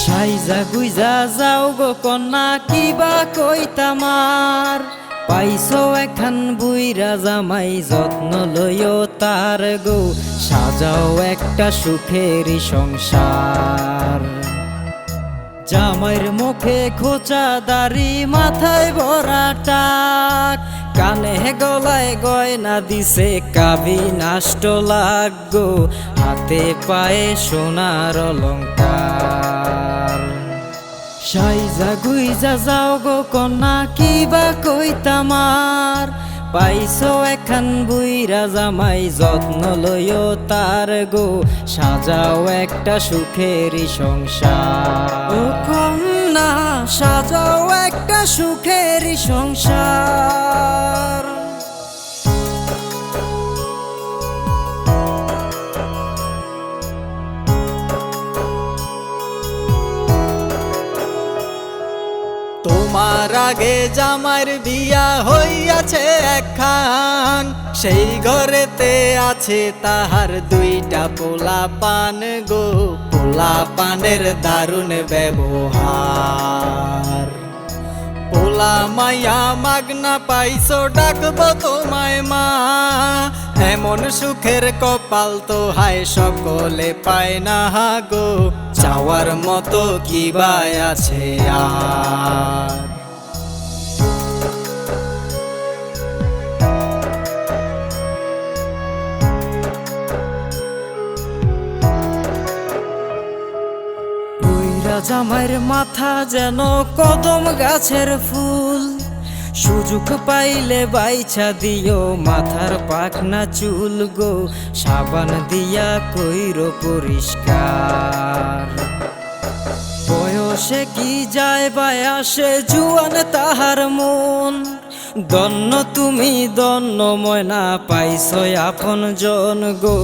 সাইজা গুইজা যাও গো কন্যা কিবা কইতামার পাইছো এখান বুইরা জামাই যত্ন লইও তার গো সাজাও একটা সুখেরই সংসার। জামাইয়ের মুখে খোঁচা দাড়ি মাথায় ভরা টাক কানে গলায় গয়না দিছে কাবি নাষ্ট লাগো হাতে পায়ে সোনার অলংকার। সাইজা গুইজা যাও গো কন্যা কিবা কইতামার পাইছো এখান বুইরা জামাই যত্ন লইও তার গো সাজাও একটা সুখেরই সংসার। ও কন্যা সাজাও একটা সুখেরই সংসার। তোমার আগে জামাইয়ের বিয়া হইয়াছে একখান সেই ঘরেতে আছে তাহার দুইটা পোলা পান গো পোলা পানের দারুণ ব্যবহার। পোলা মাইয়া মাগনা পাইছো ডাকবো তোমায় মা এমন সুখের কপাল তো হায় সকলে পায় না গো চাওয়ার মতো কি বাই আছে আর। জামাইয়ের মাথা যেন কদম গাছের ফুল সুযোগ পাইলে বাইছা দিও মাথার পাখনা চুল গো সাবান দিয়া কইরো পরিষ্কার। বয়সে কি যায় বায়াসে জুয়ান তাহার মন দন্ন তুমি দন্ন ময়না পাইছো আপন জন গো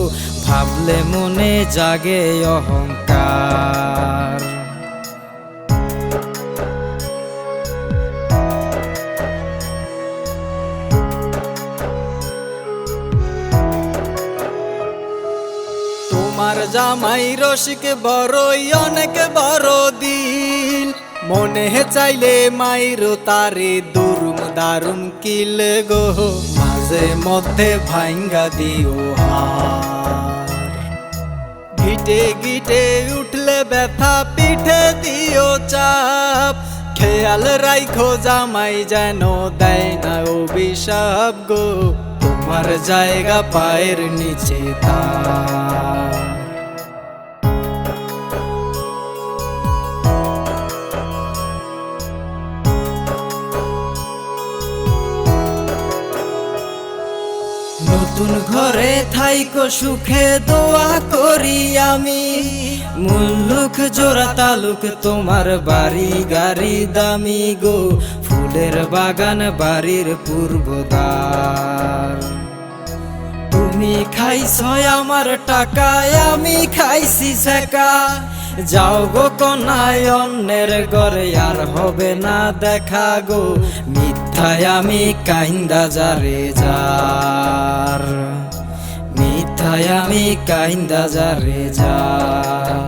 ভাবলে মনে জাগে অহংকার। তোমার জামাই রসিক বড়ই অনেক বড় দিল মনে চাইলে মাইরো তারে দুরুম দারুম কিল গো মাঝে মধ্যে ভাঙ্গা দিও হার। গিটে গিটে উঠলে ব্যথা পিঠে দিও চাপ খেয়াল রাইখো জামাই যেন দেয় না অভিশাপ গো তোমার জায়গা পায়ের নিচে তার। নতুন ঘরে থাইকো সুখে দোয়া করি আমি মুল্লুক জোড়া তালুক তোমার বাড়ি গাড়ি দামি গো ফুলের বাগান বাড়ির পূর্বদ্বার। তুমি খাইছো আমার টাকায় আমি খাইছি ছেকা যাও গো কন্যায় অন্যের ঘরে আর হবে না দেখা গো মিথ্যায় আমি কাইন্দা যারে যার মিথ্যায় আমি কাইন্দা যারে যার।